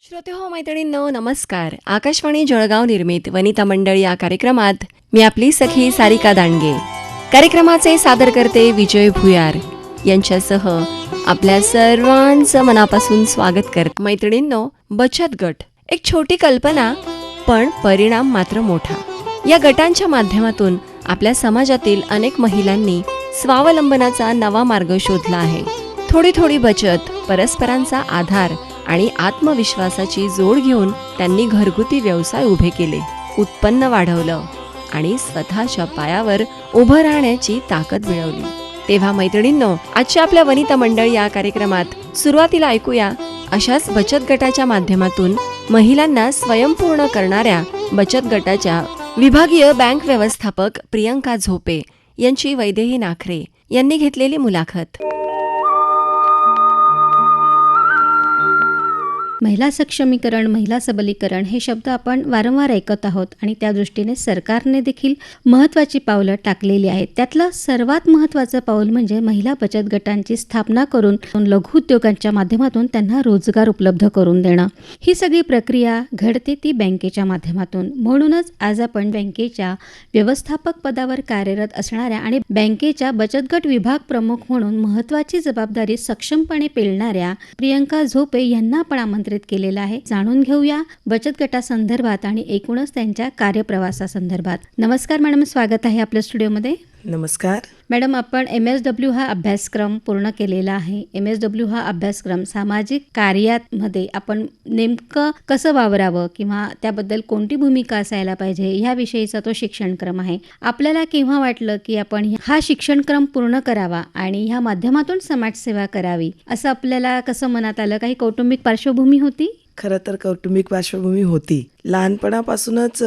श्रोतेहो मैत्रिणींनो नमस्कार. आकाशवाणी जळगाव निर्मित वनिता मंडळ या कार्यक्रमात मी आपली सखी सारिका दांडगे. कार्यक्रमाचे सादर करते विजय भुयार यांच्यासह आपल्या सर्वांचं मनापासून स्वागत करते. मैत्रिणींनो, बचत गट एक छोटी कल्पना पण परिणाम मात्र मोठा. या गटांच्या माध्यमातून आपल्या समाजातील अनेक महिलांनी स्वावलंबनाचा नवा मार्ग शोधला आहे. थोडी थोडी बचत, परस्परांचा आधार आणि आत्मविश्वासाची जोड घेऊन त्यांनी घरगुती व्यवसाय उभे केले, उत्पन्न वाढवलं आणि स्वतःच्या पायावर उभं राहण्याची ताकद मिळवली. तेव्हा मैत्रिणींनो, आजच्या आपल्या वनिता मंडळ या कार्यक्रमात सुरुवातीला ऐकूया अशाच बचत गटाच्या माध्यमातून महिलांना स्वयंपूर्ण करणाऱ्या बचत गटाच्या विभागीय बँक व्यवस्थापक प्रियंका झोपे यांची वैदेही नाखरे यांनी घेतलेली मुलाखत. महिला सक्षमीकरण, महिला सबलीकरण हे शब्द आपण वारंवार ऐकत आहोत आणि त्या दृष्टीने सरकारने देखील महत्त्वाची पावलं टाकलेली आहेत. त्यातलं सर्वात महत्त्वाचं पाऊल म्हणजे महिला बचत गटांची स्थापना करून लघुउद्योगांच्या माध्यमातून त्यांना रोजगार उपलब्ध करून देणं. ही सगळी प्रक्रिया घडते ती बँकेच्या माध्यमातून. म्हणूनच आज आपण बँकेच्या व्यवस्थापक पदावर कार्यरत असणाऱ्या आणि बँकेच्या बचत गट विभाग प्रमुख म्हणून महत्त्वाची जबाबदारी सक्षमपणे पेलणाऱ्या प्रियंका झोपे यांना आपण आमंत्रित केलेला आहे. जाणून घेऊया बचत गटासंदर्भात आणि एकूणच त्यांच्या कार्यप्रवासासंदर्भात. नमस्कार मॅडम, स्वागत आहे आपल्या स्टुडिओमध्ये. नमस्कार मॅडम, आपण MSW हा अभ्यासक्रम पूर्ण केलेला आहे. MSW हा अभ्यासक्रम सामाजिक कार्यामध्ये आपण नेमकं कसं वावरावं किंवा त्याबद्दल कोणती भूमिका असायला पाहिजे ह्याविषयीचा तो शिक्षणक्रम आहे. आपल्याला केव्हा वाटलं की आपण हा शिक्षणक्रम पूर्ण करावा आणि ह्या माध्यमातून समाजसेवा करावी, असं आपल्याला कसं मनात आलं? काही कौटुंबिक पार्श्वभूमी होती? खरं तर कौटुंबिक पार्श्वभूमी होती. लहानपणापासूनच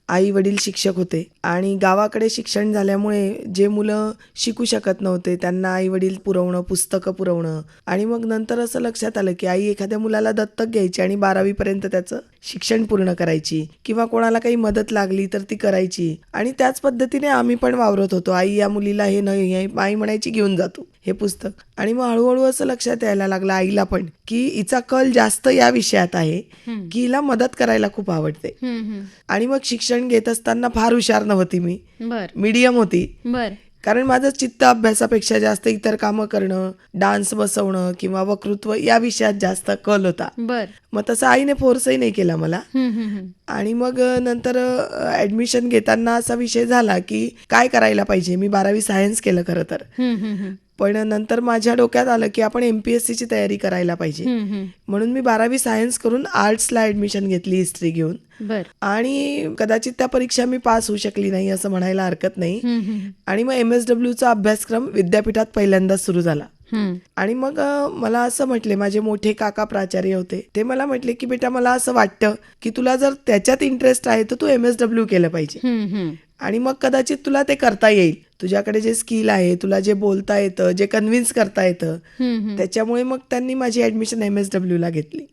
आई वडील शिक्षक होते आणि गावाकडे शिक्षण झाल्यामुळे जे मुलं शिकू शकत नव्हते त्यांना आई वडील पुरवणं, पुस्तकं पुरवणं. आणि मग नंतर असं लक्षात आलं की आई एखाद्या मुलाला दत्तक घ्यायची आणि 12वीपर्यंत त्याचं शिक्षण पूर्ण करायची किंवा कोणाला काही मदत लागली तर ती करायची. आणि त्याच पद्धतीने आम्ही पण वावरत होतो. आई या मुलीला हे नाही, हे आई म्हणायची घेऊन जातो हे पुस्तक. आणि मग हळूहळू असं लक्षात यायला लागलं आईला पण की हिचा कल जास्त या विषयात आहे की हिला मदत करायला खूप आवडते. आणि मग शिक्षण घेत असताना फार हुशार नव्हती मी, मीडियम होती. कारण माझं चित्त अभ्यासापेक्षा जास्त इतर कामं करणं, डान्स बसवणं किंवा वक्तृत्व या विषयात जास्त कल होता. मग तसं आईने फोर्सही नाही केला मला. आणि मग नंतर ऍडमिशन घेताना असा विषय झाला की काय करायला पाहिजे. मी 12वी सायन्स केलं खरं तर. पण नंतर माझ्या डोक्यात आलं की आपण MPSCची तयारी करायला पाहिजे. म्हणून मी 12वी सायन्स करून आर्ट्सला ऍडमिशन घेतली, हिस्ट्री घेऊन. आणि कदाचित त्या परीक्षा मी पास होऊ शकली नाही असं म्हणायला हरकत नाही. आणि मग MSWचा अभ्यासक्रम विद्यापीठात पहिल्यांदा सुरू झाला. आणि मग मला असं म्हटले, माझे मोठे काका प्राचार्य होते, ते मला म्हटले की बेटा मला असं वाटतं की तुला जर त्याच्यात इंटरेस्ट आहे तर तू MSW केलं पाहिजे आणि मग कदाचित तुला ते करता येईल. तुझ्याकडे जे स्किल आहे, तुला जे बोलता येतं, जे कन्व्हिन्स करता येतं, त्याच्यामुळे मग त्यांनी माझी ऍडमिशन MSWला घेतली.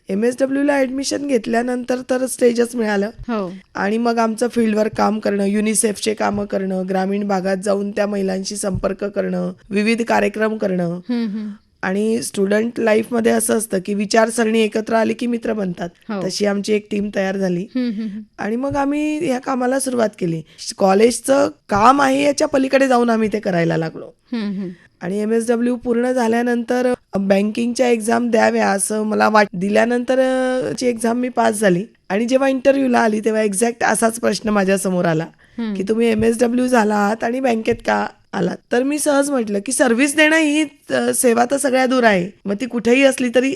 MSWला ऍडमिशन घेतल्यानंतर तर स्टेजच मिळालं. आणि मग आमचं फील्डवर काम करणं, युनिसेफचे कामं करणं, ग्रामीण भागात जाऊन त्या महिलांशी संपर्क करणं, विविध कार्यक्रम करणं. आणि स्टुडंट लाईफमध्ये असं असतं की विचारसरणी एकत्र आली की मित्र बनतात. तशी आमची एक टीम तयार झाली आणि मग आम्ही ह्या कामाला सुरुवात केली. कॉलेजचं काम आहे याच्या पलीकडे जाऊन आम्ही ते करायला लागलो. आणि MSW पूर्ण झाल्यानंतर बँकिंगच्या एक्झाम द्याव्या असं मला दिल्यानंतर ची एक्झाम मी पास झाली. आणि जेव्हा इंटरव्ह्यूला आली तेव्हा एक्झॅक्ट असाच प्रश्न माझ्या समोर आला की तुम्ही MSW झाला आहात आणि बँकेत का आलात. तर मी सहज म्हटलं की सर्व्हिस देणं ही सेवा तर सगळ्या दूर आहे, मग ती कुठेही असली तरी.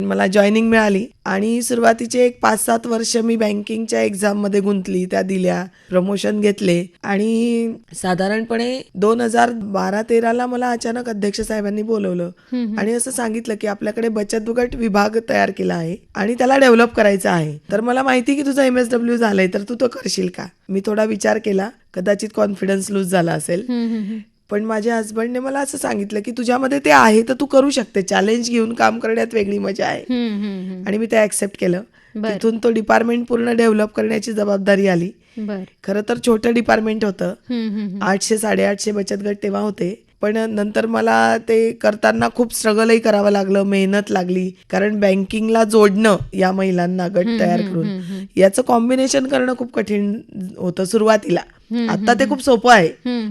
मला जॉईनिंग मिळाली आणि सुरुवातीचे एक 5-7 वर्ष मी बँकिंगच्या एक्झाम मध्ये गुंतली, त्या दिल्या, प्रमोशन घेतले. आणि साधारणपणे 2012-13ला मला अचानक अध्यक्ष साहेबांनी बोलवलं आणि असं सांगितलं की आपल्याकडे बचत गट विभाग तयार केला आहे आणि त्याला डेव्हलप करायचा आहे. तर मला माहिती की तुझं MSW झालंय तर तू तो करशील का. मी थोडा विचार केला, कदाचित कॉन्फिडन्स लूज झाला असेल. पण माझ्या हस्बंडने मला असं सांगितलं की तुझ्यामध्ये ते आहे तर तू करू शकते, चॅलेंज घेऊन काम करण्यात वेगळी मजा आहे. आणि मी ते ऍक्सेप्ट केलं. तिथून तो डिपार्टमेंट पूर्ण डेव्हलप करण्याची जबाबदारी आली. खरं तर छोटं डिपार्टमेंट होतं, 800-850 बचत गट तेव्हा होते. पण नंतर मला ते करताना खूप स्ट्रगलही करावं लागलं, मेहनत लागली. कारण बँकिंगला जोडणं या महिलांना गट तयार करून याचं कॉम्बिनेशन करणं खूप कठीण होतं सुरुवातीला. आता ते खूप सोपं आहे,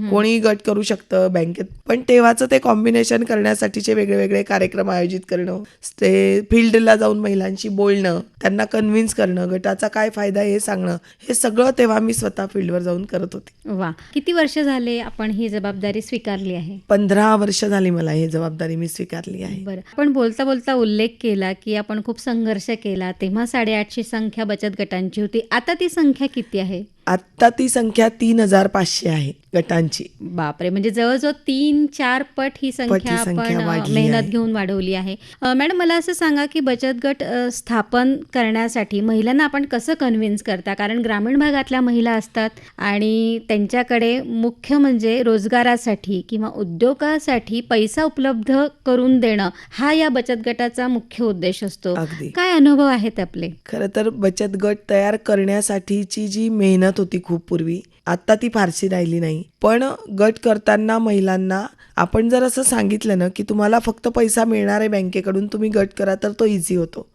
कोणी गट करू शकतं बँकेत. पण तेव्हाचं ते कॉम्बिनेशन करण्यासाठीचे वेगळे वेगळे कार्यक्रम आयोजित करणं, ते फील्डला जाऊन महिलांशी बोलणं, त्यांना कन्व्हिन्स करणं, गटाचा काय फायदा हे सांगणं, हे सगळं तेव्हा मी स्वतः फील्डवर जाऊन करत होते. वा, किती वर्ष झाले आपण ही जबाबदारी स्वीकारली आहे? 15 वर्ष झाली मला ही जबाबदारी मी स्वीकारली आहे. बरं, आपण बोलता बोलता उल्लेख केला की आपण खूप संघर्ष केला. तेव्हा 850 संख्या बचत गटांची होती. आता ती संख्या किती आहे? आत्ता ती संख्या 3500 आहे गटांची. बापरे, म्हणजे जवळजवळ 3-4 पट ही संख्या आपण वाढली मेहनत आहे. घेऊन वाढवली आहे. मॅडम, मला असं सांगा की बचत गट स्थापन करण्यासाठी महिलांना आपण कसं कन्व्हिन्स करता? कारण ग्रामीण भागातल्या महिला असतात आणि त्यांच्याकडे मुख्य म्हणजे रोजगारासाठी किंवा उद्योगासाठी पैसा उपलब्ध करून देणं हा या बचत गटाचा मुख्य उद्देश असतो. अगदी. काय अनुभव आहेत आपले? खरं तर बचत गट तयार करण्यासाठीची जी मेहनत होती खूप पूर्वी, आता ती फारशी राहिली नाही. पण गट करताना महिलांना आपण जर असं सांगितलं ना की तुम्हाला फक्त पैसा मिळणार आहे बँकेकडून, तुम्ही गट करा, तर तो इझी होतो.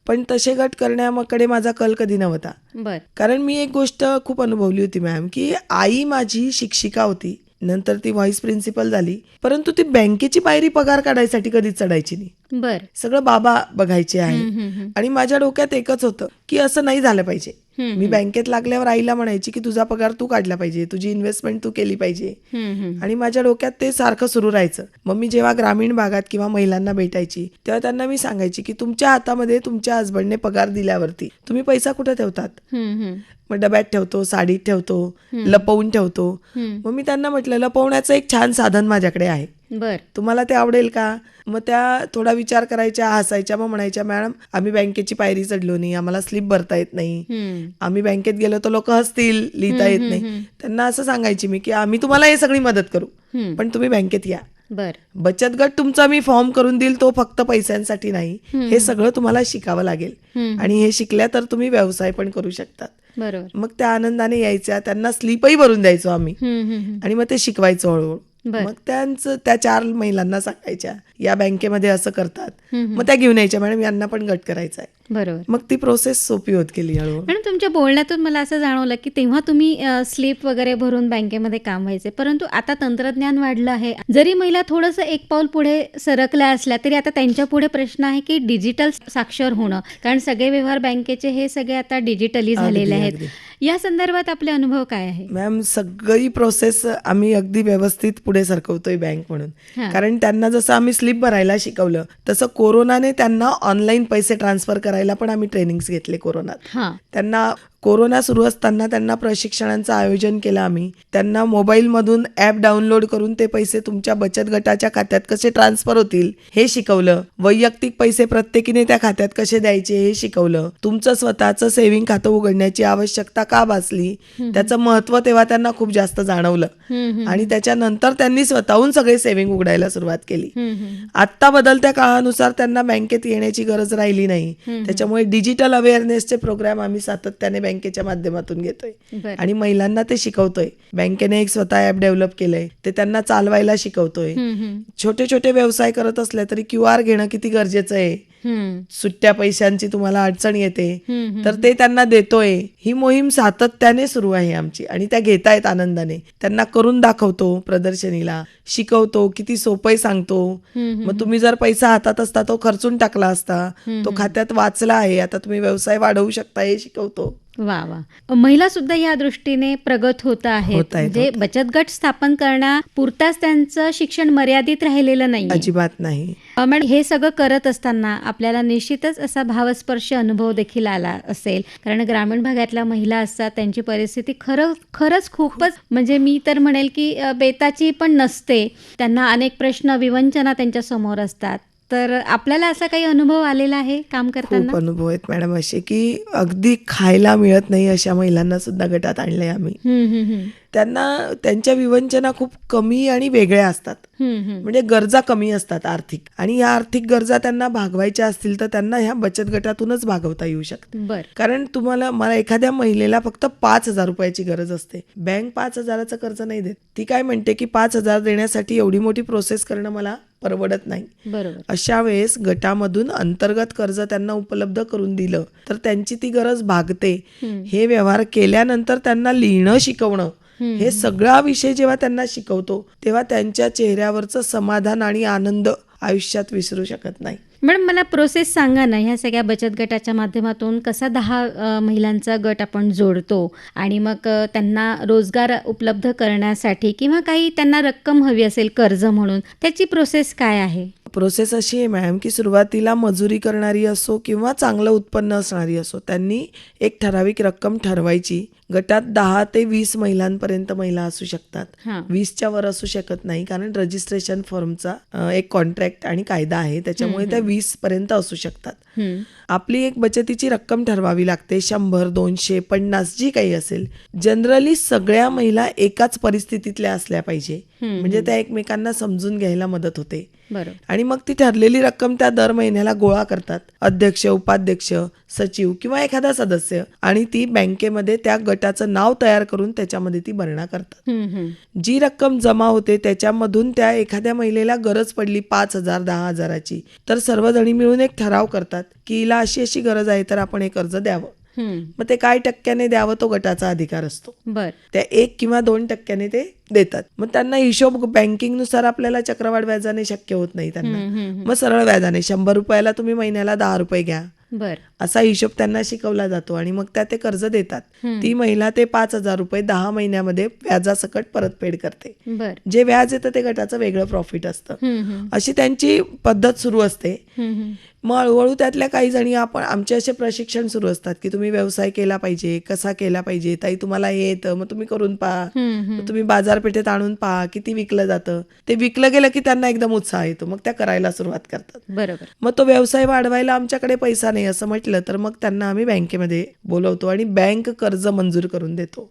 पण तसे गट करण्याकडे माझा कल कधी नव्हता. बर, कारण मी एक गोष्ट खूप अनुभवली होती मॅम, की आई माझी शिक्षिका होती, नंतर ती व्हाईस प्रिन्सिपल झाली, परंतु ती बँकेची पायरी पगार काढायसाठी कधीच चढायची नाही. बर, सगळं बाबा बघायचे आहे. आणि माझ्या डोक्यात एकच होतं की असं नाही झालं पाहिजे. मी बँकेत लागल्यावर आईला म्हणायची की तुझा पगार तू काढला पाहिजे, तुझी इन्व्हेस्टमेंट तू केली पाहिजे. आणि माझ्या डोक्यात ते सारखं सुरू राहायचं. मग मी जेव्हा ग्रामीण भागात किंवा महिलांना भेटायची तेव्हा त्यांना मी सांगायची की तुमच्या हातामध्ये तुमच्या हसबंडने पगार दिल्यावरती तुम्ही पैसा कुठे ठेवतात? मग डब्यात ठेवतो, साडीत ठेवतो, लपवून ठेवतो. मग मी त्यांना म्हटलं लपवण्याचं एक छान साधन माझ्याकडे आहे, बर, तुम्हाला ते आवडेल का? मग त्या थोडा विचार करायच्या, हसायच्या. मग म्हणायच्या मॅडम आम्ही बँकेची पायरी चढलो नाही, आम्हाला स्लिप भरता येत नाही, आम्ही बँकेत गेलो तर लोक हसतील, लिहिता येत नाही. त्यांना असं सांगायची मी की आम्ही तुम्हाला हे सगळी मदत करू, पण तुम्ही बँकेत या. बर, बचत गट तुमचा मी फॉर्म करून देईल, तो फक्त पैशांसाठी नाही, हे सगळं तुम्हाला शिकावं लागेल. आणि हे शिकल्या तर तुम्ही व्यवसाय पण करू शकतात. बरोबर. मग त्या आनंदाने यायच्या, त्यांना स्लिपही भरून द्यायचो आम्ही आणि मग ते शिकवायचो हळूहळू. मग त्यांचं त्या 4 महिलांना सांगायच्या या बँकेमध्ये असं करतात, मग त्या घेऊन यायच्या, मॅडम यांना पण गट करायचा आहे. बरोबर. मग ती प्रोसेस सोपी होत गेली हळूहळू. मॅडम, तुमच्या बोलण्यातून मला असं जाणवलं की तेव्हा तुम्ही स्लिप वगैरे भरून बँकेमध्ये काम व्हायचे, परंतु आता तंत्रज्ञान वाढलं आहे. जरी महिला थोडंसं एक पाऊल पुढे सरकल्या असल्या तरी आता त्यांच्या पुढे प्रश्न आहे की डिजिटल साक्षर होणं, कारण सगळे व्यवहार बँकेचे हे सगळे आता डिजिटली झालेले आहेत. या संदर्भात आपले अनुभव काय आहे? मॅम, सगळी प्रोसेस आम्ही अगदी व्यवस्थित पुढे सरकवतोय बँक म्हणून. कारण त्यांना जसं आम्ही स्लिप भरायला शिकवलं तसं कोरोनाने त्यांना ऑनलाईन पैसे ट्रान्सफर करायला पण आम्ही ट्रेनिंग्स घेतले कोरोनात. त्यांना कोरोना सुरू असताना त्यांना प्रशिक्षणांचं आयोजन केलं आम्ही. त्यांना मोबाईलमधून ॲप डाउनलोड करून ते पैसे तुमच्या बचत गटाच्या खात्यात कसे ट्रान्सफर होतील हे शिकवलं. वैयक्तिक पैसे प्रत्येकीने त्या खात्यात कसे द्यायचे हे शिकवलं. तुमचं स्वतःचं सेव्हिंग खातं उघडण्याची आवश्यकता का भासली त्याचं महत्त्व तेव्हा त्यांना खूप जास्त जाणवलं आणि त्याच्यानंतर त्यांनी स्वतःहून सगळे सेव्हिंग उघडायला सुरुवात केली. आत्ता बदलत्या काळानुसार त्यांना बँकेत येण्याची गरज राहिली नाही, त्याच्यामुळे डिजिटल अवेअरनेसचे प्रोग्राम आम्ही सातत्याने बँकेच्या माध्यमातून घेतोय आणि महिलांना ते शिकवतोय. बँकेने एक स्वतः ऍप डेव्हलप केलंय, ते त्यांना चालवायला शिकवतोय. छोटे छोटे व्यवसाय करत असले तरी QR घेणं किती गरजेचं आहे. सुट्ट्या पैशांची तुम्हाला अडचण येते तर ते त्यांना देतोय. ही मोहीम सातत्याने सुरू आहे आमची आणि त्या घेतायत आनंदाने. त्यांना करून दाखवतो, प्रदर्शनीला शिकवतो, किती सोपं सांगतो. मग तुम्ही जर पैसा हातात असता तो खर्चून टाकला असता, तो खात्यात वाचला आहे, आता तुम्ही व्यवसाय वाढवू शकता हे शिकवतो. वा वा, महिला सुद्धा या दृष्टीने प्रगत होत आहेत. म्हणजे बचत गट स्थापन करण्यापुरताच त्यांचं शिक्षण मर्यादित राहिलेलं नाही, अजिबात नाही. मॅडम, हे सगळं करत असताना आपल्याला निश्चितच असा भावस्पर्श अनुभव देखील आला असेल, कारण ग्रामीण भागातल्या महिला असतात त्यांची परिस्थिती खरंच खूपच, म्हणजे मी तर म्हणेल की बेताची पण नसते. त्यांना अनेक प्रश्न, विवंचना त्यांच्या समोर असतात. तर आपल्याला असा काही अनुभव आलेला आहे काम करताना? खूप अनुभव आहेत मॅडम असे की अगदी खायला मिळत नाही अशा महिलांना सुद्धा गटात आणलंय आम्ही. त्यांना त्यांच्या विवंचना खूप कमी आणि वेगळ्या असतात, म्हणजे गरजा कमी असतात आर्थिक, आणि या आर्थिक गरजा त्यांना भागवायच्या असतील तर त्यांना ह्या बचत गटातूनच भागवता येऊ शकते. बर. कारण मला एखाद्या महिलेला फक्त 5,000 रुपयाची गरज असते, बँक 5,000चं कर्ज नाही देत. ती काय म्हणते की 5,000 देण्यासाठी एवढी मोठी प्रोसेस करणं मला परवडत नाही. बरोबर. अशा वेळेस गटामधून अंतर्गत कर्ज त्यांना उपलब्ध करून दिलं तर त्यांची ती गरज भागते. हे व्यवहार केल्यानंतर त्यांना लिहिणं शिकवणं, हे सगळा विषय जेव्हा त्यांना शिकवतो तेव्हा त्यांच्या चेहऱ्यावरचं समाधान आणि आनंद आयुष्यात विसरू शकत नाही. मॅडम, मला प्रोसेस सांगा ना, ह्या सगळ्या बचत गटाच्या माध्यमातून कसा 10 महिलांचा गट आपण जोडतो आणि मग त्यांना रोजगार उपलब्ध करण्यासाठी किंवा काही त्यांना रक्कम हवी असेल कर्ज म्हणून, त्याची प्रोसेस काय आहे? प्रोसेस अशी आहे मॅम की सुरुवातीला मजुरी करणारी असो किंवा चांगलं उत्पन्न असणारी असो, त्यांनी एक ठराविक रक्कम ठरवायची. गटात 10 ते 20 महिलांपर्यंत महिला असू शकतात. 20च्या वर असू शकत नाही, कारण रजिस्ट्रेशन फॉर्मचा एक कॉन्ट्रॅक्ट आणि कायदा आहे, त्याच्यामुळे त्या 20 पर्यंत असू शकतात. आपली एक बचतीची रक्कम ठरवावी लागते, 100, 200, 50 जी काही असेल. जनरली सगळ्या महिला एकाच परिस्थितीतल्या असल्या पाहिजे, म्हणजे त्या एकमेकांना समजून घ्यायला मदत होते. आणि मग ती ठरलेली रक्कम त्या दर महिन्याला गोळा करतात, अध्यक्ष, उपाध्यक्ष, सचिव किंवा एखादा सदस्य, आणि ती बँकेमध्ये त्या गटाचं नाव तयार करून त्याच्यामध्ये ती भरणा करतात. जी रक्कम जमा होते त्याच्यामधून त्या एखाद्या महिलेला गरज पडली 5,000, 10,000ची, तर सर्वजणी मिळून एक ठराव करतात की हिला अशी अशी गरज आहे तर आपण हे कर्ज द्यावं. मग ते काय टक्क्याने द्यावं तो गटाचा अधिकार असतो. त्या 1 किंवा 2% ते देतात. मग त्यांना हिशोब बँकिंग नुसार आपल्याला चक्रवाढ व्याजाने शक्य होत नाही त्यांना, मग सरळ व्याजाने 100 रुपयाला तुम्ही महिन्याला 10 रुपये घ्या, असा हिशोब त्यांना शिकवला जातो आणि मग त्या ते कर्ज देतात. ती महिला ते 5,000 रुपये 10 महिन्यामध्ये व्याजासकट परतफेड करते. जे व्याज येतं ते गटाचं वेगळं प्रॉफिट असतं. अशी त्यांची पद्धत सुरू असते. मग हळूहळू त्यातल्या काही जणी आमचे असे प्रशिक्षण सुरू असतात की तुम्ही व्यवसाय केला पाहिजे, कसा केला पाहिजे, ताई तुम्हाला हे येतं मग तुम्ही करून पहा, मग तुम्ही बाजारपेठेत आणून पहा किती विकलं जातं. ते विकलं गेलं की त्यांना एकदम उत्साह येतो, मग त्या करायला सुरुवात करतात. बरोबर. मग तो व्यवसाय वाढवायला आमच्याकडे पैसा नाही असं म्हटलं तर मग त्यांना आम्ही बँकेमध्ये बोलवतो आणि बँक कर्ज मंजूर करून देतो.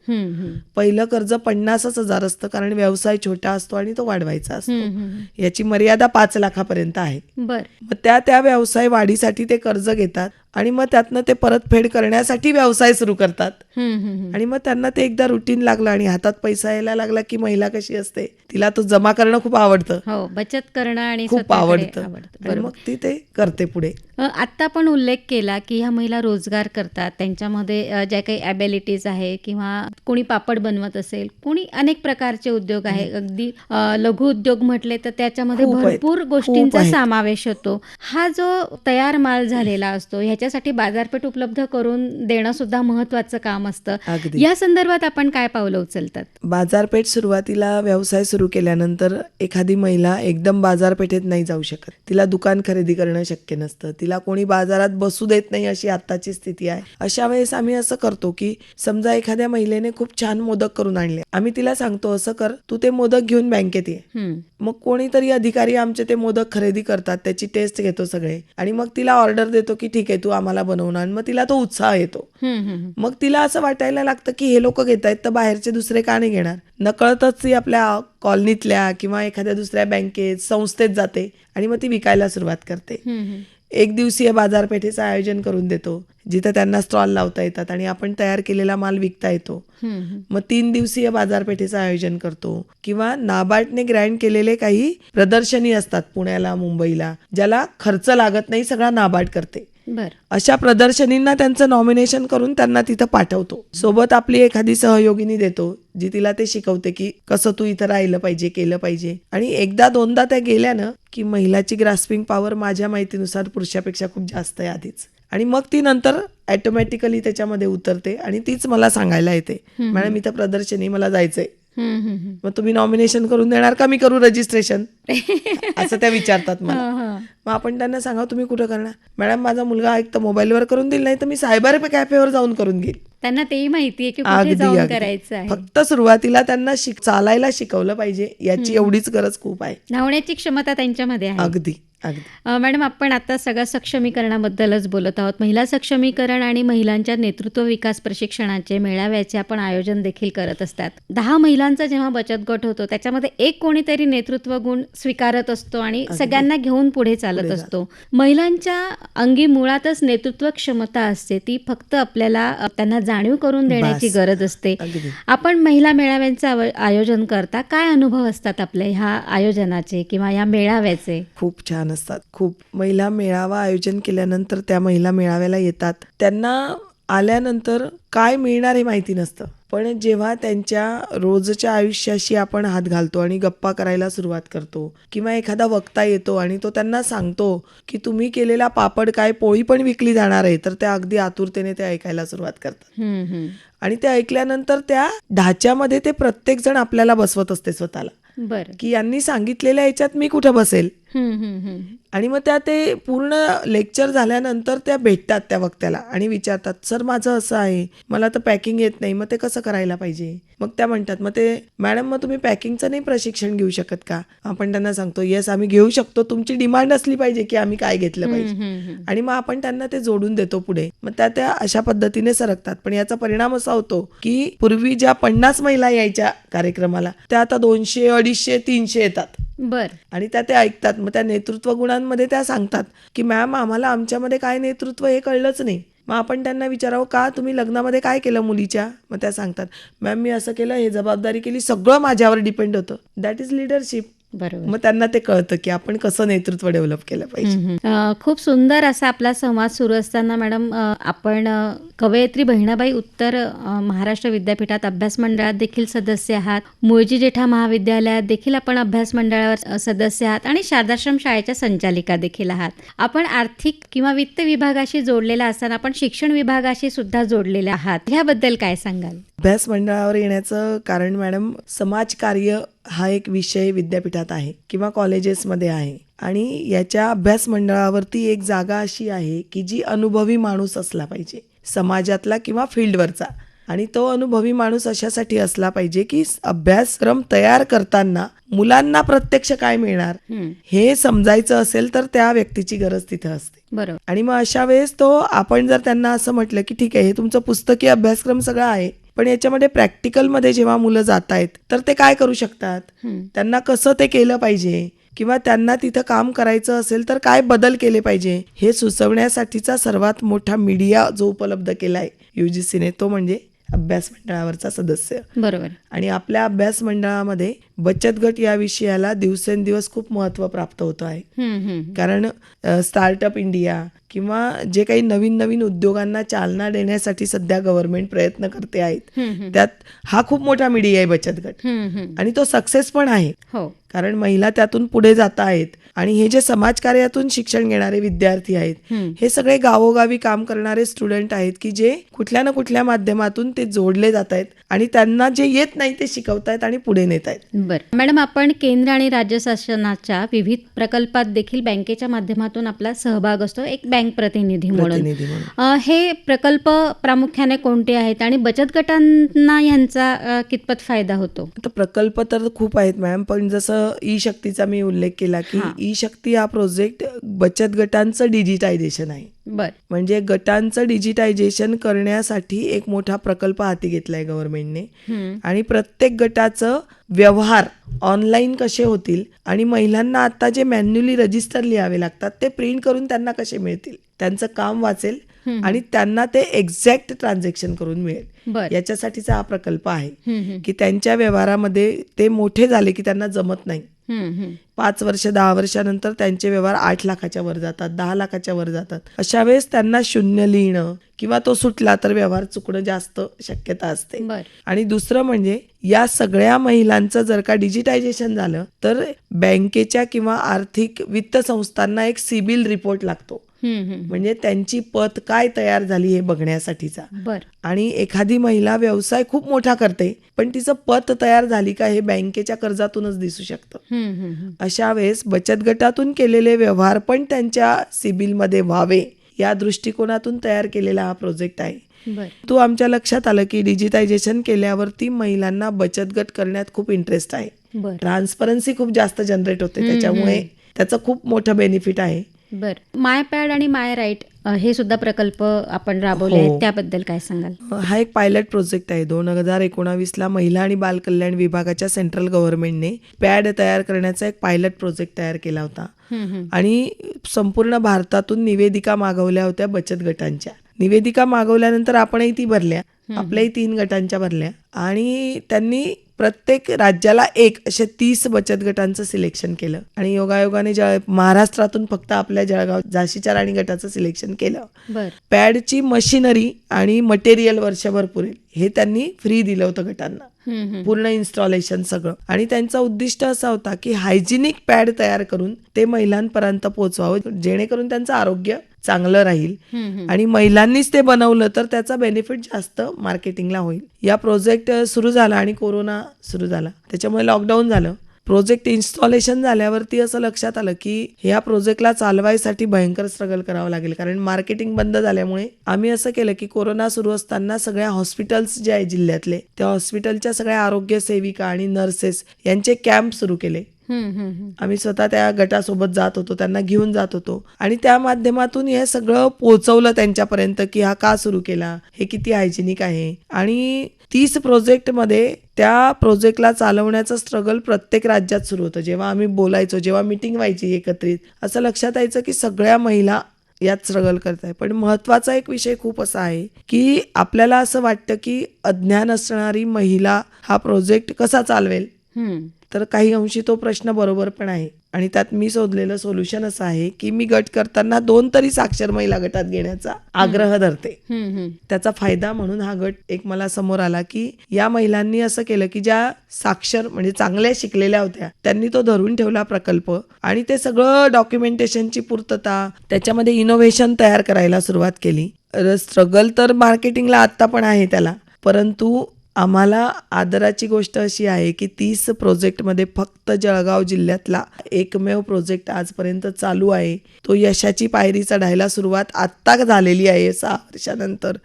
पहिलं कर्ज 50,000 असतं, कारण व्यवसाय छोटा असतो आणि तो वाढवायचा असतो. याची मर्यादा 5 लाखापर्यंत आहे. मग त्या व्यवसाय वाढीसाठी ते कर्ज घेतात आणि मग त्यातनं ते परतफेड करण्यासाठी व्यवसाय सुरू करतात. आणि मग त्यांना ते एकदा रुटीन लागलं आणि हातात पैसा यायला लागला की महिला कशी असते, तिला तो जमा करणं खूप आवडतं. हो, बचत करणं आणि खूप आवडतं आणि मग ती ते करते पुढे. आत्ता पण उल्लेख केला की ह्या महिला रोजगार करतात, त्यांच्यामध्ये ज्या काही ॲबिलिटीज आहे किंवा कोणी पापड बनवत असेल, कोणी अनेक प्रकारचे उद्योग आहे. अगदी लघु उद्योग म्हटले तर त्याच्यामध्ये भरपूर गोष्टींचा समावेश होतो. हा जो तयार माल झालेला असतो ह्याच्यासाठी बाजारपेठ उपलब्ध करून देणं सुद्धा महत्वाचं काम असतं. या संदर्भात आपण काय पावलं उचलतात? बाजारपेठ सुरुवातीला व्यवसाय सुरू केल्यानंतर एखादी महिला एकदम बाजारपेठेत नाही जाऊ शकत, तिला दुकान खरेदी करणं शक्य नसतं, तिला कोणी बाजारात बसू देत नाही अशी आत्ताची स्थिती आहे. अशा वेळेस आम्ही असं करतो की समजा एखाद्या महिलेने खूप छान मोदक करून आणले, आम्ही तिला सांगतो असं कर, तू ते मोदक घेऊन बँकेत ये. मग कोणीतरी अधिकारी आमचे ते मोदक खरेदी करतात, त्याची टेस्ट घेतो सगळे आणि मग तिला ऑर्डर देतो की ठीक आहे तू आम्हाला बनवून आण. मग तिला तो उत्साह येतो. मग तिला असं वाटायला लागतं की हे लोक घेत आहेत तर बाहेरचे दुसरे का नाही घेणार. नकळतच ती आपल्या कॉलनीतल्या किंवा एखाद्या दुसऱ्या बँकेत, संस्थेत जाते आणि मग ती विकायला सुरुवात करते. 1 दिवसीय बाजारपेठेचं आयोजन करून देतो, जिथं त्यांना स्टॉल लावता येतात आणि आपण तयार केलेला माल विकता येतो. मग 3 दिवसीय बाजारपेठेचं आयोजन करतो किंवा नाबार्डने ग्रँट केलेले काही प्रदर्शनी असतात पुण्याला, मुंबईला, ज्याला खर्च लागत नाही, सगळा नाबार्ड करते. अशा प्रदर्शनींना त्यांचं नॉमिनेशन करून त्यांना तिथं पाठवतो. सोबत आपली एखादी सहयोगिनी देतो जी तिला ते शिकवते की कसं तू इथं राहिलं पाहिजे, केलं पाहिजे. आणि एकदा 2दा त्या गेल्यानं की महिलाची ग्रास्पिंग पॉवर माझ्या माहितीनुसार पुरुषापेक्षा खूप जास्त आहे आधीच, आणि मग ती नंतर ऑटोमॅटिकली त्याच्यामध्ये उतरते आणि तीच मला सांगायला येते, मॅडम इथं प्रदर्शनी, मला जायचंय, मग तुम्ही नॉमिनेशन करून देणार का, मी करू रजिस्ट्रेशन, असं त्या विचारतात मला. मग आपण त्यांना सांगा तुम्ही कुठं करणार, मॅडम माझा मुलगा एक तर मोबाईलवर करून देईल, नाही तर मी सायबर कॅफेवर जाऊन करून घेईल. त्यांना तेही माहितीये की कुठे जाऊन करायचं आहे. फक्त सुरुवातीला त्यांना चालायला शिकवलं पाहिजे, याची एवढीच गरज खूप आहे. धावण्याची क्षमता त्यांच्यामध्ये आहे. अगदी अगदी मॅडम, आपण आता सगळं सक्षमीकरणाबद्दलच बोलत आहोत. महिला सक्षमीकरण आणि महिलांच्या नेतृत्व विकास प्रशिक्षणाचे मेळाव्याचे आपण आयोजन देखील करत असतात. 10 महिलांचा जेव्हा बचत गट होतो त्याच्यामध्ये एक कोणीतरी नेतृत्व गुण स्वीकारत असतो आणि अगदी. सगळ्यांना घेऊन पुढे चालत पुढे असतो. महिलांच्या अंगी मुळातच नेतृत्व क्षमता असते, ती फक्त आपल्याला त्यांना जाणीव करून देण्याची बस. गरज असते. अगदी आपण महिला मेळाव्यांचं आयोजन करता, काय अनुभव असतात आपले ह्या आयोजनाचे किंवा या मेळाव्याचे? खूप छान असतात. खूप महिला मेळावा आयोजन केल्यानंतर त्या महिला मेळाव्याला येतात. त्यांना आल्यानंतर काय मिळणार हे माहिती नसतं, पण जेव्हा त्यांच्या रोजच्या आयुष्याशी आपण हात घालतो आणि गप्पा करायला सुरुवात करतो किंवा एखादा वक्ता येतो आणि तो त्यांना सांगतो की तुम्ही केलेला पापड काय पोळी पण विकली जाणार आहे, तर त्या अगदी आतुरतेने ते ऐकायला सुरुवात करतात. आणि ते ऐकल्यानंतर त्या ढाच्यामध्ये ते प्रत्येक जण आपल्याला बसवत असते स्वतःला, बरं. की यांनी सांगितलेल्या याच्यात मी कुठं बसेल. आणि मग त्या ते पूर्ण लेक्चर झाल्यानंतर त्या भेटतात त्या वक्त्याला आणि विचारतात, सर माझं असं आहे, मला तर पॅकिंग येत नाही, मग ते कसं करायला पाहिजे. मग त्या म्हणतात, मग ते मॅडम मग तुम्ही पॅकिंगचं नाही प्रशिक्षण घेऊ शकत का. आपण त्यांना सांगतो येस आम्ही घेऊ शकतो, तुमची डिमांड असली पाहिजे की आम्ही काय घेतलं पाहिजे. आणि मग आपण त्यांना ते जोडून देतो पुढे. मग त्या अशा पद्धतीने सरकतात. पण याचा परिणाम असा होतो की पूर्वी ज्या 50 महिला यायच्या कार्यक्रमाला त्या आता 200, 250, 300 येतात. बरं. आणि त्या ते ऐकतात. मग त्या नेतृत्व गुणांमध्ये त्या सांगतात की मॅम आम्हाला आमच्यामध्ये काय नेतृत्व हे कळलंच नाही. मग आपण त्यांना विचारावं का तुम्ही लग्नामध्ये काय केलं मुलीच्या. मग त्या सांगतात मॅम मी असं केलं, हे जबाबदारी केली, सगळं माझ्यावर डिपेंड होतं. That is leadership. बरोबर. मग त्यांना ते कळतं की आपण कसं नेतृत्व डेव्हलप केलं पाहिजे. खूप सुंदर असा आपला संवाद सुरू असताना मॅडम, आपण कवयित्री बहिणाबाई उत्तर महाराष्ट्र विद्यापीठात अभ्यास मंडळात देखील सदस्य आहात. मुळजी जेठा महाविद्यालयात देखील आपण अभ्यास मंडळावर सदस्य आहात आणि शारदाश्रम शाळेच्या संचालिका देखील आहात. आपण आर्थिक किंवा वित्त विभागाशी जोडलेला असताना आपण शिक्षण विभागाशी सुद्धा जोडलेले आहात. ह्याबद्दल काय सांगाल? अभ्यास मंडळावर येण्याचं कारण मॅडम, समाजकार्य हा एक विषय विद्यापीठात आहे किंवा कॉलेजेसमध्ये आहे आणि याच्या अभ्यास मंडळावरती एक जागा अशी आहे की जी अनुभवी माणूस असला पाहिजे समाजातला किंवा फील्डवरचा. आणि तो अनुभवी माणूस अशासाठी असला पाहिजे की अभ्यासक्रम तयार करताना मुलांना प्रत्यक्ष काय मिळणार हे समजायचं असेल तर त्या व्यक्तीची गरज तिथे असते. बरोबर. आणि मग अशा वेळेस तो आपण जर त्यांना असं म्हटलं की ठीक आहे हे तुमचं पुस्तकी अभ्यासक्रम सगळं आहे, पण याच्यामध्ये प्रॅक्टिकलमध्ये जेव्हा मुलं जात आहेत तर ते काय करू शकतात, त्यांना कसं ते केलं पाहिजे किंवा त्यांना तिथं काम करायचं असेल तर काय बदल केले पाहिजे हे सुचवण्यासाठीचा सर्वात मोठा मीडिया जो उपलब्ध केलाय UGCने तो म्हणजे अभ्यास मंडळावरचा सदस्य. बरोबर. आणि आपल्या अभ्यास मंडळामध्ये बचत गट या विषयाला दिवसेंदिवस खूप महत्त्व प्राप्त होतं आहे. कारण स्टार्टअप इंडिया किंवा जे काही नवीन नवीन उद्योगांना चालना देण्यासाठी सध्या गव्हर्नमेंट प्रयत्न करते आहेत, त्यात हा खूप मोठा मीडिया आहे बचत गट. आणि तो सक्सेस पण आहे. हो. कारण महिला त्यातून पुढे जात आहेत आणि हे जे समाजकार्यातून शिक्षण घेणारे विद्यार्थी आहेत हे सगळे गावोगावी काम करणारे स्टुडंट आहेत की जे कुठल्या ना कुठल्या माध्यमातून ते जोडले जात आहेत आणि त्यांना जे येत नाही ते शिकवतायत आणि पुढे नेत आहेत. बरं मॅडम, आपण केंद्र आणि राज्य शासनाच्या विविध प्रकल्पात देखील बँकेच्या माध्यमातून आपला सहभाग असतो, एक बँक प्रतिनिधी म्हणून. हे प्रकल्प प्रामुख्याने कोणते आहेत आणि बचत गटांना यांचा कितपत फायदा होतो? आता प्रकल्प तर खूप आहेत मॅम, पण जसं ई शक्तीचा मी उल्लेख केला की ई शक्ती हा प्रोजेक्ट बचत गटांचं डिजिटायझेशन आहे. म्हणजे गटांचं डिजिटायझेशन करण्यासाठी एक मोठा प्रकल्प हाती घेतलाय गव्हर्नमेंटने आणि प्रत्येक गटाचं व्यवहार ऑनलाईन कसे होतील आणि महिलांना आता जे मॅन्युअली रजिस्टर लिहावे लागतात ते प्रिंट करून त्यांना कसे मिळतील, त्यांचं काम वाचेल आणि त्यांना ते एक्झॅक्ट ट्रान्झॅक्शन करून मिळेल, याच्यासाठीचा हा प्रकल्प आहे. की त्यांच्या व्यवहारामध्ये ते मोठे झाले की त्यांना जमत नाही, 5 वर्ष 10 वर्षानंतर त्यांचे व्यवहार 8 लाखाच्या वर जातात, 10 लाखाच्या वर जातात. अशा वेळेस त्यांना शून्य लिहिणं किंवा तो सुटला तर व्यवहार चुकणं जास्त शक्यता असते. आणि दुसरं म्हणजे या सगळ्या महिलांचं जर का डिजिटायझेशन झालं तर बँकेच्या किंवा आर्थिक वित्त संस्थांना एक सिबिल रिपोर्ट लागतो, म्हणजे त्यांची पत काय तयार झाली हे बघण्यासाठीचा. आणि एखादी महिला व्यवसाय खूप मोठा करते पण तिचं पत तयार झाली का हे बँकेच्या कर्जातूनच दिसू शकतं. अशा वेळेस बचत गटातून केलेले व्यवहार पण त्यांच्या सिबिल मध्ये व्हावे या दृष्टिकोनातून तयार केलेला हा प्रोजेक्ट आहे. तो आमच्या लक्षात आलं की डिजिटायझेशन केल्यावरती महिलांना बचत गट करण्यात खूप इंटरेस्ट आहे. ट्रान्सपरन्सी खूप जास्त जनरेट होते, त्याच्यामुळे त्याचं खूप मोठं बेनिफिट आहे. बरं, माय पॅड आणि माय राईट हे सुद्धा प्रकल्प आपण राबवले हो. आहेत, त्याबद्दल काय सांगाल? हा एक पायलट प्रोजेक्ट आहे. 2019ला महिला आणि बाल कल्याण विभागाच्या सेंट्रल गव्हर्नमेंटने पॅड तयार करण्याचा एक पायलट प्रोजेक्ट तयार केला होता आणि संपूर्ण भारतातून निवेदिका मागवल्या होत्या बचत गटांच्या. निवेदिका मागवल्यानंतर आपणही ती भरल्या, आपल्याही 3 गटांच्या भरल्या आणि त्यांनी प्रत्येक राज्याला एक असे 30 बचत गटांचं सिलेक्शन केलं आणि योगायोगाने महाराष्ट्रातून फक्त आपल्या जळगाव झाशीच्या राणी गटाचं सिलेक्शन केलं. बरं. पॅडची मशिनरी आणि मटेरियल वर्षभर पुरेल हे त्यांनी फ्री दिलं होतं गटांना, पूर्ण इन्स्टॉलेशन सगळं. आणि त्यांचा उद्दिष्ट असा होता की हायजिनिक पॅड तयार करून ते महिलांपर्यंत पोहोचवावं, जेणेकरून त्यांचं आरोग्य चांगलं राहील आणि महिलांनीच ते बनवलं तर त्याचा बेनिफिट जास्त मार्केटिंगला होईल. या प्रोजेक्ट सुरू झाला आणि कोरोना सुरू झाला, त्याच्यामुळे लॉकडाऊन झालं. प्रोजेक्ट इन्स्टॉलेशन झाल्यावरती असं लक्षात आलं की ह्या प्रोजेक्टला चालवायसाठी भयंकर स्ट्रगल करावं लागेल, कारण मार्केटिंग बंद झाल्यामुळे आम्ही असं केलं की कोरोना सुरू असताना सगळ्या हॉस्पिटल्स जे आहे जिल्ह्यातले, त्या हॉस्पिटलच्या सगळ्या आरोग्य सेविका आणि नर्सेस यांचे कॅम्प सुरू केले. आम्ही स्वतः त्या गटासोबत जात होतो, त्यांना घेऊन जात होतो आणि त्या माध्यमातून हे सगळं पोहोचवलं त्यांच्यापर्यंत की हा का सुरू केला, हे किती हायजिनिक आहे. आणि 30 प्रोजेक्टमध्ये त्या प्रोजेक्टला चालवण्याचं स्ट्रगल प्रत्येक राज्यात सुरू होतं. जेव्हा आम्ही बोलायचो, जेव्हा मीटिंग व्हायची एकत्रित, असं लक्षात यायचं की सगळ्या महिला यात स्ट्रगल करताय. पण महत्वाचा एक विषय खूप असा आहे की आपल्याला असं वाटतं की अज्ञान असणारी महिला हा प्रोजेक्ट कसा चालवेल, तर काही अंशी तो प्रश्न बरोबर पण आहे आणि त्यात मी शोधलेलं सोल्युशन असं आहे की मी गट करताना 2 तरी साक्षर महिला गटात घेण्याचा आग्रह धरते. त्याचा फायदा म्हणून हा गट एक मला समोर आला की या महिलांनी असं केलं की ज्या साक्षर म्हणजे चांगल्या शिकलेल्या होत्या त्यांनी तो धरून ठेवला प्रकल्प आणि ते सगळं डॉक्युमेंटेशनची पूर्तता, त्याच्यामध्ये इनोव्हेशन तयार करायला सुरुवात केली. स्ट्रगल तर मार्केटिंगला आत्ता पण आहे त्याला, परंतु आम्हाला आदराची गोष्ट अशी आहे की 30 प्रोजेक्टमध्ये फक्त जळगाव जिल्ह्यातला एकमेव प्रोजेक्ट आजपर्यंत चालू आहे. तो यशाची पायरी चढायला सुरुवात आत्ता झालेली आहे 6 वर्षानंतर.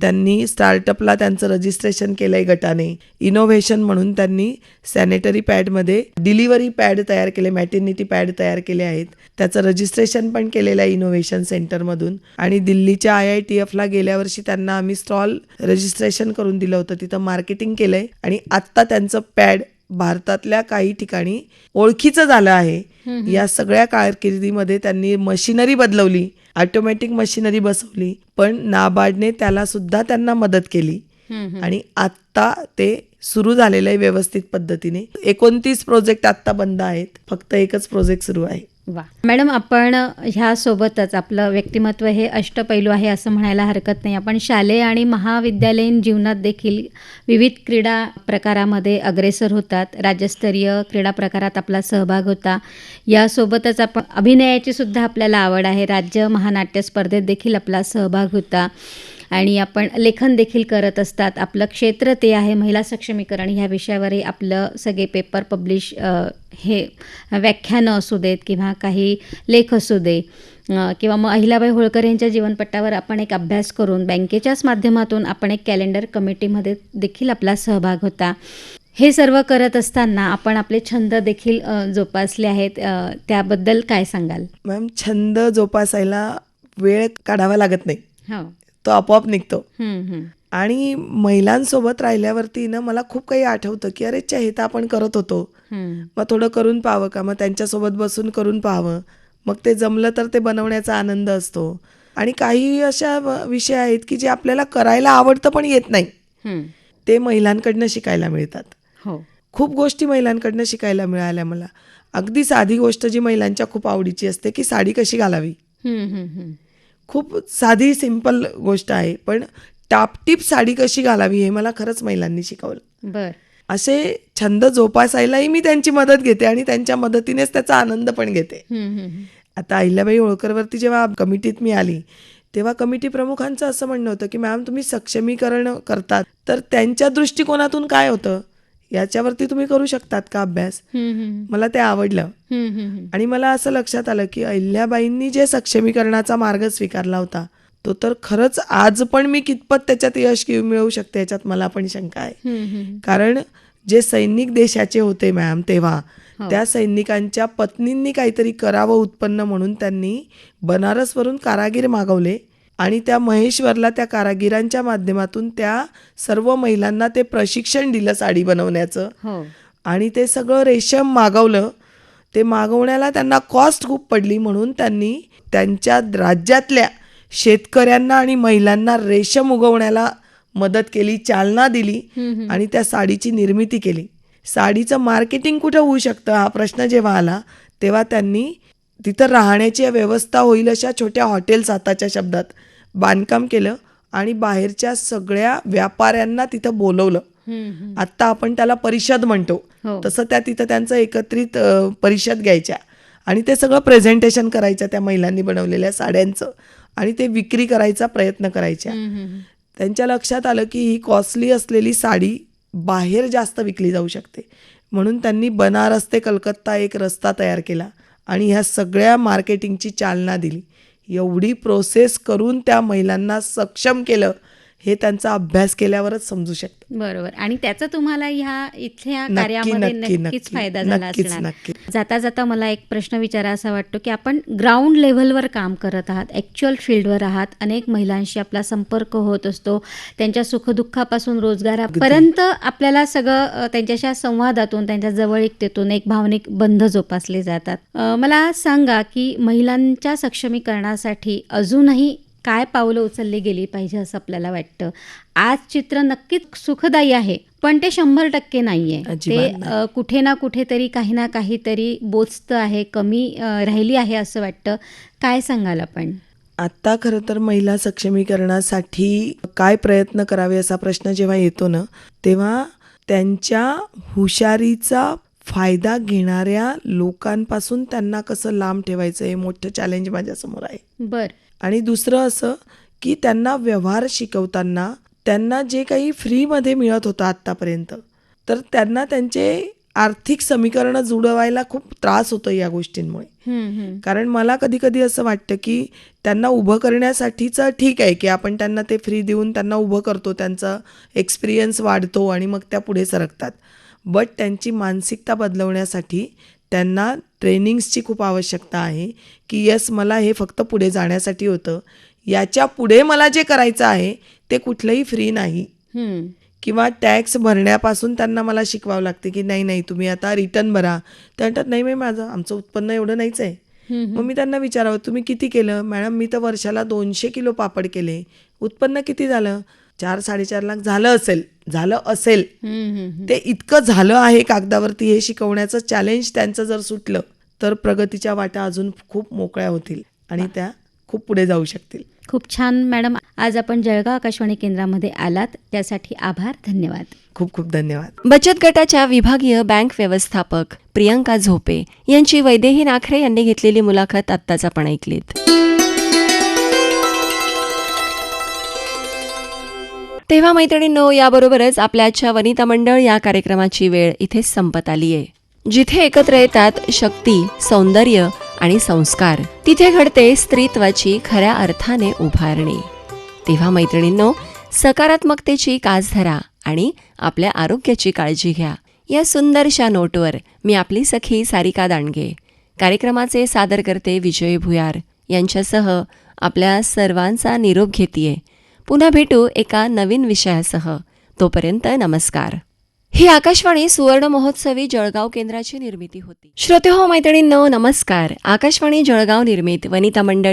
त्यांनी स्टार्टअपला त्यांचं रजिस्ट्रेशन केलंय गटाने. इनोव्हेशन म्हणून त्यांनी सॅनिटरी पॅडमध्ये डिलिव्हरी पॅड तयार केले, मॅटर्निटी पॅड तयार केले आहेत. त्याचं रजिस्ट्रेशन पण केलेलं आहे इनोव्हेशन सेंटरमधून आणि दिल्लीच्या IITFला गेल्या वर्षी त्यांना आम्ही स्टॉल रजिस्ट्रेशन करून दिलं होतं, तिथं मार्केटिंग केलंय आणि आत्ता त्यांचं पॅड भारतातल्या काही ठिकाणी ओळखीचं झालं आहे. या सगळ्या कारकिर्दीमध्ये त्यांनी मशिनरी बदलवली, ऑटोमॅटिक मशिनरी बसवली, पण नाबार्डने त्याला सुद्धा त्यांना मदत केली आणि आत्ता ते सुरू झालेलं आहे व्यवस्थित पद्धतीने. 29 प्रोजेक्ट आत्ता बंद आहेत, फक्त एकच प्रोजेक्ट सुरू आहे. वा मॅडम, आपण ह्यासोबतच आपलं व्यक्तिमत्व हे अष्टपैलू आहे असं म्हणायला हरकत नाही. आपण शालेय आणि महाविद्यालयीन जीवनात देखील विविध क्रीडा प्रकारामध्ये अग्रेसर होतात. राज्यस्तरीय क्रीडा प्रकारात आपला सहभाग होता. यासोबतच आपण अभिनयाची सुद्धा आपल्याला आवड आहे. राज्य महानाट्य स्पर्धेत देखील आपला सहभाग होता आणि आपण लेखन देखील करत असतात. आपलं क्षेत्र ते आहे महिला सक्षमीकरण. ह्या विषयावरही आपलं सगळे पेपर पब्लिश हे व्याख्यानं असू देत किंवा काही लेख असू दे किंवा मग अहिल्याबाई होळकर यांच्या जीवनपटावर आपण एक अभ्यास करून बँकेच्याच माध्यमातून आपण एक कॅलेंडर कमिटीमध्ये देखील आपला सहभाग होता. हे सर्व करत असताना आपण आपले छंद देखील जोपासले आहेत. त्याबद्दल काय सांगाल? मॅम, छंद जोपासायला वेळ काढावा लागत नाही, हो, तो आपोआप निघतो. आणि महिलांसोबत राहिल्यावरती ना मला खूप काही आठवतं की अरे हे तर आपण करत होतो, मग थोडं करून पाहावं का, मग त्यांच्यासोबत बसून करून पाहावं, मग ते जमलं तर ते बनवण्याचा आनंद असतो. आणि काही अशा विषय आहेत की जे आपल्याला करायला आवडतं पण येत नाही, ते महिलांकडनं शिकायला मिळतात. हो, खूप गोष्टी महिलांकडनं शिकायला मिळाल्या मला. अगदी साधी गोष्ट जी महिलांच्या खूप आवडीची असते की साडी कशी घालावी, खूप साधी सिंपल गोष्ट आहे, पण टापटीप साडी कशी घालावी हे मला खरंच महिलांनी शिकवलं. बर, असे छंद जोपासायलाही मी त्यांची मदत घेते आणि त्यांच्या मदतीनेच त्याचा आनंद पण घेते. आता अहिल्याबाई होळकरवरती जेव्हा कमिटीत मी आली तेव्हा कमिटी प्रमुखांचं असं म्हणणं होतं की मॅम, तुम्ही सक्षमीकरण करतात तर त्यांच्या दृष्टिकोनातून काय होतं याच्यावरती तुम्ही करू शकतात का अभ्यास. मला ते आवडलं आणि मला असं लक्षात आलं की अहिल्याबाईंनी जे सक्षमीकरणाचा मार्ग स्वीकारला होता तो तर खरंच आज पण मी कितपत त्याच्यात यश मिळवू शकते याच्यात मला पण शंका आहे. कारण जे सैनिक देशाचे होते मॅम तेव्हा, हो. त्या सैनिकांच्या पत्नींनी काहीतरी करावं उत्पन्न म्हणून त्यांनी बनारसवरून कारागीर मागवले आणि त्या महेश्वरला त्या कारागिरांच्या माध्यमातून त्या सर्व महिलांना ते प्रशिक्षण दिलं साडी बनवण्याचं. हो. आणि ते सगळं रेशम मागवलं. ते मागवण्याला त्यांना कॉस्ट खूप पडली म्हणून त्यांनी त्यांच्या राज्यातल्या शेतकऱ्यांना आणि महिलांना रेशम उगवण्याला मदत केली, चालना दिली आणि त्या साडीची निर्मिती केली. साडीचं मार्केटिंग कुठं होऊ शकतं हा प्रश्न जेव्हा आला तेव्हा त्यांनी तिथं राहण्याची व्यवस्था होईल अशा छोट्या हॉटेल्स आताच्या शब्दात बांधकाम केलं आणि बाहेरच्या सगळ्या व्यापाऱ्यांना तिथं बोलवलं. आत्ता आपण त्याला परिषद म्हणतो हो. तसं त्या तिथं त्यांचं एकत्रित परिषद घ्यायच्या आणि ते सगळं प्रेझेंटेशन करायच्या त्या महिलांनी बनवलेल्या साड्यांचं आणि ते विक्री करायचा प्रयत्न करायच्या. त्यांच्या लक्षात आलं की ही कॉस्टली असलेली साडी बाहेर जास्त विकली जाऊ शकते म्हणून त्यांनी बनारस ते कलकत्ता एक रस्ता तयार केला आणि ह्या सगळ्या मार्केटिंगची चालना दिली. एवढी प्रोसेस करून त्या महिलांना सक्षम केलं हे त्यांचा अभ्यास केल्यावरच समजू शकतं. बरोबर. आणि त्याचा तुम्हाला ह्या इथल्या नक्की, कार्यामध्ये नक्की, नक्कीच नक्की. फायदा झाला नक्कीच, असणार. नक्की. जाता जाता मला एक प्रश्न विचारायचा वाटतो की आपण ग्राउंड लेव्हलवर काम करत आहात, ॲक्च्युअल फील्डवर आहात, अनेक महिलांशी आपला संपर्क होत असतो, त्यांच्या सुखदुःखापासून रोजगारापर्यंत आपल्याला सगळं त्यांच्याशी संवादातून, त्यांच्या जवळीकतेतून एक भावनिक बंध जोपासले जातात. मला सांगा की महिलांच्या सक्षमीकरणासाठी अजूनही काय पावलं उचलली गेली पाहिजे असं आपल्याला वाटतं? आज चित्र नक्कीच सुखदायी आहे पण ते 100% नाहीये. अजिबात ते कुठे ना कुठेतरी काही ना काहीतरी बोचतं आहे, कमी राहिली आहे असं वाटतं. काय सांगाल आपण? आत्ता खरं तर महिला सक्षमीकरणासाठी काय प्रयत्न करावे असा प्रश्न जेव्हा येतो ना तेव्हा त्यांच्या हुशारीचा फायदा घेणाऱ्या लोकांपासून त्यांना कसं लांब ठेवायचं हे मोठं चॅलेंज माझ्यासमोर आहे. बरं. आणि दुसरं असं की त्यांना व्यवहार शिकवताना त्यांना जे काही फ्रीमध्ये मिळत होतं आत्तापर्यंत तर त्यांना त्यांचे आर्थिक समीकरणं जुळवायला खूप त्रास होतो या गोष्टींमुळे. कारण मला कधी कधी असं वाटतं की त्यांना उभं करण्यासाठीचं ठीक आहे की आपण त्यांना ते फ्री देऊन त्यांना उभं करतो, त्यांचा एक्सपिरियन्स वाढतो आणि मग त्या पुढे सरकतात. बट त्यांची मानसिकता बदलवण्यासाठी त्यांना ट्रेनिंग्सची खूप आवश्यकता आहे की यस मला हे फक्त पुढे जाण्यासाठी होतं, याच्या पुढे मला जे करायचं आहे ते कुठलंही फ्री नाही. किंवा टॅक्स भरण्यापासून त्यांना मला शिकवावं लागते की नाही नाही तुम्ही आता रिटर्न भरा. त्या म्हणतात नाही आमचं उत्पन्न एवढं नाहीच आहे. मग मी त्यांना विचारावं तुम्ही किती केलं? मॅडम मी तर वर्षाला 200 किलो पापड केले. उत्पन्न किती झालं? 4-4.5 लाख झालं असेल. ते इतकं झालं आहे कागदावरती हे शिकवण्याचं चॅलेंज त्यांचं जर सुटलं तर प्रगतीच्या वाटा अजून खूप मोकळ्या होतील आणि त्या खूप पुढे जाऊ शकतील. खूप छान मॅडम. आज आपण जळगाव आकाशवाणी केंद्रामध्ये आलात त्यासाठी आभार. धन्यवाद. खूप खूप धन्यवाद. बचत गटाच्या विभागीय बँक व्यवस्थापक प्रियंका झोपे यांची वैदेही नाखरे यांनी घेतलेली मुलाखत आत्ताच आपण ऐकलीत. तेव्हा मैत्रिणींनो, याबरोबरच आपल्या आजच्या वनिता मंडळ या कार्यक्रमाची वेळ इथेच संपत आली आहे. जिथे एकत्र येतात शक्ती, सौंदर्य आणि संस्कार, तिथे घडते स्त्रीत्वाची खऱ्या अर्थाने उभारणी. तेव्हा मैत्रिणींनो, सकारात्मकतेची कास धरा आणि आपल्या आरोग्याची काळजी घ्या. या सुंदरशा नोटवर मी आपली सखी सारिका दांडगे, कार्यक्रमाचे सादरकर्ते विजय भुयार यांच्यासह आपल्या सर्वांचा निरोप घेतीये. पुन्हा भेटू एका नवीन विषयासह. तोपर्यंत नमस्कार. ही आकाशवाणी सुवर्ण महोत्सवी जळगाव केंद्राची निर्मिती होती. श्रोतेहो मैत्रिणींनो, नमस्कार. आकाशवाणी जळगाव निर्मित वनिता मंडळ